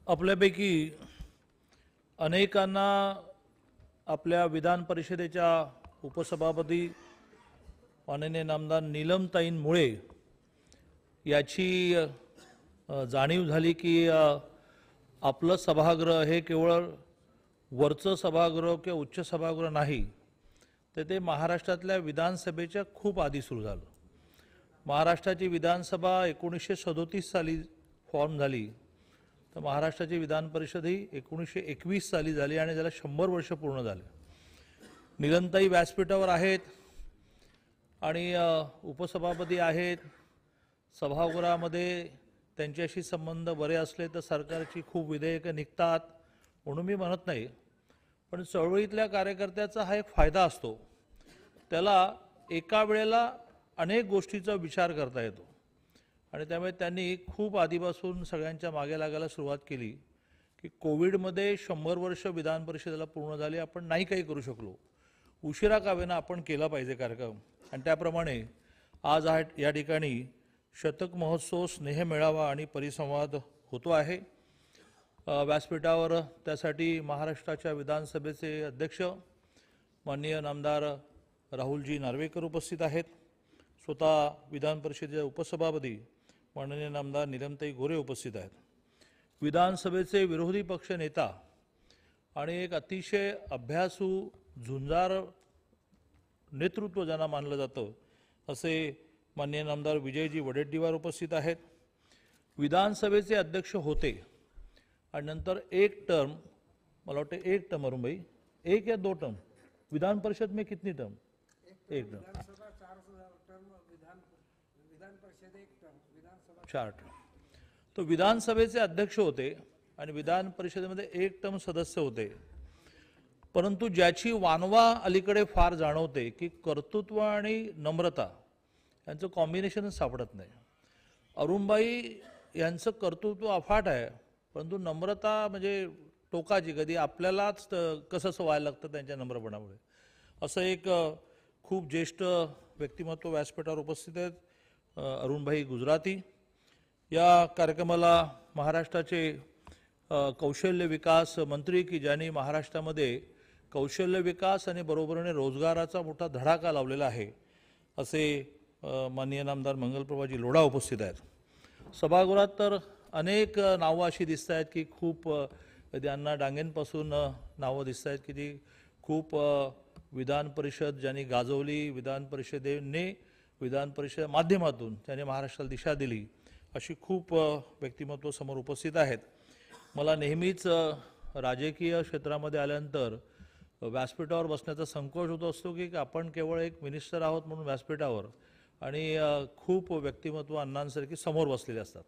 आपल्यापैकी अनेकांना आपल्या विधान परिषदेच्या उपसभापती माननीय नामदार नीलमताईंमुळे याची जाणीव झाली की आपलं सभागृह हे केवळ वरचं सभागृह किंवा उच्च सभागृह नाही, तर ते महाराष्ट्रातल्या विधानसभेच्या खूप आधी सुरू झालं। महाराष्ट्राची विधानसभा 1937 साली फॉर्म झाली, तर महाराष्ट्राची विधान परिषद ही 1921 साली झाली आणि त्याला 100 वर्ष पूर्ण झाले। नीलमताई व्यासपीठावर आहेत आणि उपसभापती आहेत। सभागृहामध्ये त्यांच्याशी संबंध बरे असले तर सरकारची खूप विधेयकं निघतात म्हणून मी म्हणत नाही, पण चळवळीतल्या कार्यकर्त्याचा हा एक फायदा असतो, त्याला एका वेळेला अनेक गोष्टीचा विचार करता येतो आणि त्यामुळे त्यांनी खूप आधीपासून सगळ्यांच्या मागे लागायला सुरुवात केली की कोविडमध्ये 100 वर्ष विधान परिषदेला पूर्ण झाली, आपण नाही काही करू शकलो, उशिरा का होईना आपण केला पाहिजे कार्यक्रम, आणि त्याप्रमाणे आज या ठिकाणी शतक महोत्सव, स्नेह मेळावा आणि परिसंवाद होतो आहे। व्यासपीठावर त्यासाठी महाराष्ट्राच्या विधानसभेचे अध्यक्ष माननीय नामदार राहुलजी नार्वेकर उपस्थित आहेत। स्वतः विधान परिषदेचे उपसभापती माननीय नामदार नीलमताई गोरे उपस्थित आहेत। विधानसभेचे विरोधी पक्ष नेता आणि एक अतिशय अभ्यासू, झुंजार नेतृत्व ज्यांना मानलं जातं असे माननीय नामदार विजयजी वडेट्टीवार उपस्थित आहेत। विधानसभेचे अध्यक्ष होते आणि नंतर एक टर्म, मला वाटतं एक टर्म अरुण भाई, एक या दो टर्म विधान परिषद में कितनी टर्म? एक टर्म, 4 टर्म। तो विधानसभेचे अध्यक्ष होते आणि विधान परिषदेमध्ये एक टर्म सदस्य होते, परंतु ज्याची वानवा अलीकडे फार जाणवते की कर्तृत्व आणि नम्रता यांचं कॉम्बिनेशनच सापडत नाही। अरुणबाई यांचं कर्तृत्व अफाट आहे, परंतु नम्रता म्हणजे टोकाची, कधी आपल्यालाच कसं व्हायला लागतं त्यांच्या नम्रपणामुळे। असं एक खूप ज्येष्ठ व्यक्तिमत्व व्यासपीठावर उपस्थित आहेत, अरुणभाई गुजराती। या कार्यक्रमाला महाराष्ट्राचे कौशल्य विकास मंत्री की ज्यांनी महाराष्ट्रामध्ये कौशल्य विकास आणि बरोबरीने रोजगाराचा मोठा धडाका लावलेला आहे असे माननीय नामदार मंगलप्रभाजी लोढा उपस्थित आहेत। सभागृहात तर अनेक नावं अशी दिसत आहेत की खूप त्यांना डांगेंपासून नावं दिसत आहेत की जी खूप विधान परिषद ज्यांनी गाजवली, विधान परिषदेने विधान परिषद माध्यमातून त्यांनी महाराष्ट्राला दिशा दिली, अशी खूप व्यक्तिमत्व समोर उपस्थित आहेत। मला नेहमीच राजकीय क्षेत्रामध्ये आल्यानंतर व्यासपीठावर बसण्याचा संकोच होत असतो की आपण केवळ एक मिनिस्टर आहोत म्हणून व्यासपीठावर, आणि खूप व्यक्तिमत्व अण्णांसारखी समोर बसलेले असतात।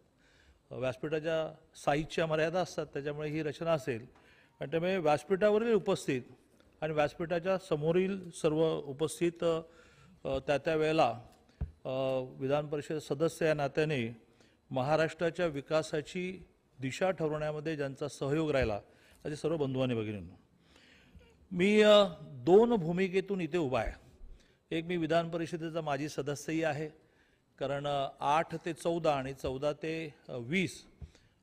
व्यासपीठाच्या साईजच्या मर्यादा असतात, त्याच्यामुळे ही रचना असेल, आणि त्यामुळे व्यासपीठावरील उपस्थित आणि व्यासपीठाच्या समोरील सर्व उपस्थित त्या वेळेला विधान परिषद सदस्य या नात्याने महाराष्ट्राच्या विकासाची दिशा ठरवण्यामध्ये ज्यांचा सहयोग राहिला असे सर्व बंधू आणि भगिनींनो, मी 2 भूमिकेतून इथे उभा आहे। एक, मी विधान परिषदेचा माजी सदस्यही आहे, कारण 8 ते 14 आणि 14 ते 20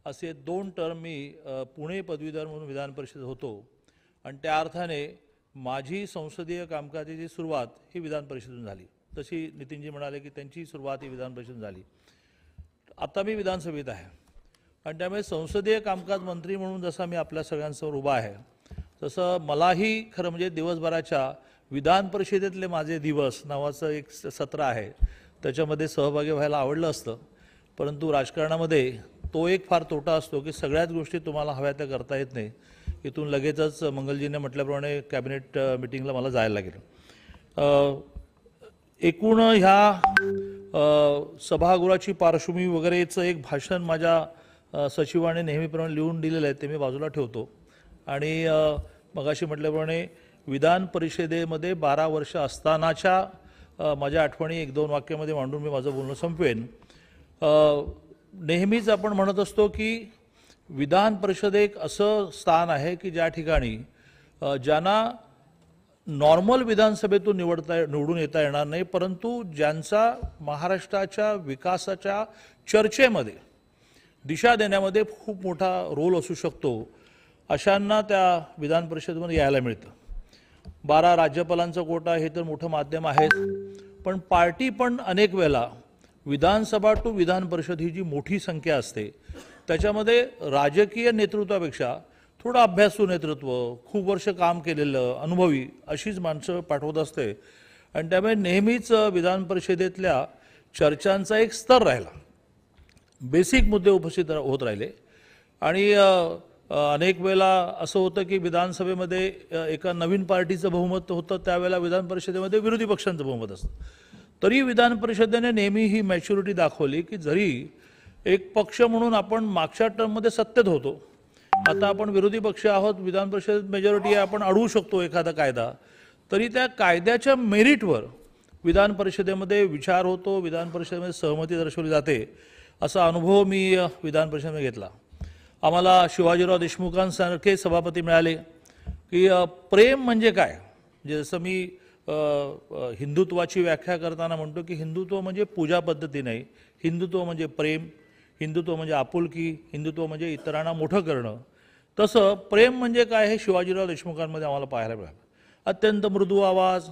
असे 2 टर्म मी पुणे पदवीधर म्हणून विधान परिषद होतो, आणि त्या अर्थाने माझी संसदीय कामकाजाची सुरुवात ही विधान परिषदेतून झाली। तशी नितीनजी म्हणाले की त्यांची सुरुवात ही विधान परिषदेतून झाली। आता मी विधानसभेत आहे आणि त्यामुळे संसदीय कामकाज मंत्री म्हणून जसा मी आपल्या सगळ्यांसमोर उभा आहे, तसं मलाही खरं म्हणजे दिवसभराच्या विधान परिषदेतले माझे दिवस नावाचं एक सत्र आहे, त्याच्यामध्ये सहभागी व्हायला आवडलं असतं, परंतु राजकारणामध्ये तो एक फार तोटा असतो की सगळ्याच गोष्टी तुम्हाला हव्या त्या करता येत नाही। इथून लगेचच मंगलजीने म्हटल्याप्रमाणे कॅबिनेट मिटिंगला मला जायला लागेल। एकूण ह्या सभागृहाची पार्श्वभूमी वगैरेचं एक भाषण माझ्या सचिवाने नेहमीप्रमाणे लिहून दिलेलं आहे, ते मी बाजूला ठेवतो, आणि मगाशी म्हटल्याप्रमाणे विधान परिषदेमध्ये 12 वर्ष असतानाच्या माझ्या आठवणी 1-2 वाक्यामध्ये मांडून मी माझं बोलणं संपवेन। नेहमीच आपण म्हणत असतो की विधान परिषद एक असं स्थान आहे की ज्या ठिकाणी ज्यांना नॉर्मल विधानसभेतून निवडून येता येणार नाही, परंतु ज्यांचा महाराष्ट्राच्या विकासाच्या चर्चेमध्ये दिशा देण्यामध्ये खूप मोठा रोल असू शकतो अशांना त्या विधान परिषदेमध्ये यायला मिळतं. 12 राज्यपालांचा कोटा हे तर मोठं माध्यम आहेच, पण पार्टी पण अनेक वेळेला विधानसभा टू विधान परिषद ही जी मोठी संख्या असते त्याच्यामध्ये राजकीय नेतृत्वापेक्षा थोडं अभ्यासू नेतृत्व, खूप वर्ष काम केलेलं अनुभवी अशीच माणसं पाठवत असते आणि त्यामुळे नेहमीच विधान परिषदेतल्या चर्चांचा एक स्तर राहिला, बेसिक मुद्दे उपस्थित होत राहिले आणि अनेक वेळेला असं होतं की विधानसभेमध्ये एका नवीन पार्टीचं बहुमत होतं, त्यावेळेला विधान परिषदेमध्ये विरोधी पक्षांचं बहुमत असतं. तरी विधान परिषदेने नेहमी ही मॅच्युरिटी दाखवली की जरी एक पक्ष म्हणून आपण मागच्या टर्ममध्ये सत्तेत होतो, आता आपण विरोधी पक्ष आहोत, विधान परिषद मेजॉरिटी आहे, आपण अडवू शकतो एखादा कायदा, तरी त्या कायद्याच्या मेरिटवर विधान परिषदेमध्ये विचार होतो, विधान परिषदेमध्ये सहमती दर्शवली जाते, असा अनुभव मी विधान परिषदेमध्ये घेतला. आम्हाला शिवाजीराव देशमुखांसारखे सभापती मिळाले की प्रेम म्हणजे काय, जसं मी हिंदुत्वाची व्याख्या करताना म्हणतो की हिंदुत्व म्हणजे पूजा पद्धती नाही, हिंदुत्व म्हणजे प्रेम, हिंदुत्व म्हणजे आपुलकी, हिंदुत्व म्हणजे इतरांना मोठं करणं. तसं प्रेम म्हणजे काय हे शिवाजीराव देशमुखांमध्ये आम्हाला पाहायला मिळालं. अत्यंत मृदू आवाज,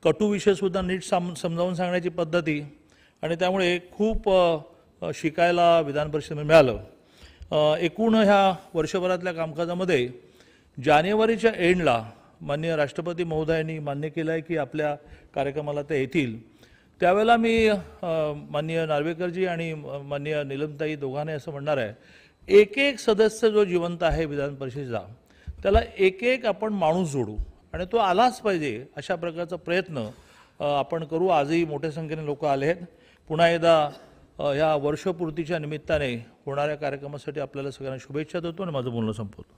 कटू विषयसुद्धा नीट समजावून सांगण्याची पद्धती आणि त्यामुळे खूप शिकायला विधान परिषदेमध्ये मिळालं. एकूण ह्या वर्षभरातल्या कामकाजामध्ये जानेवारीच्या एंडला माननीय राष्ट्रपती महोदयांनी मान्य केलं आहे की आपल्या कार्यक्रमाला ते येतील. त्यावेळेला मी माननीय नार्वेकरजी आणि माननीय नीलमताई दोघांनी असं म्हणणार आहे, एक एक सदस्य जो जिवंत आहे विधान परिषदेचा त्याला एक एक आपण माणूस जोडू आणि तो आलाच पाहिजे अशा प्रकारचा प्रयत्न आपण करू. आजही मोठ्या संख्येने लोक आले आहेत. पुन्हा एकदा ह्या वर्षपूर्तीच्या निमित्ताने होणाऱ्या कार्यक्रमासाठी आपल्याला सगळ्यांना शुभेच्छा देतो आणि माझं बोलणं संपवतो.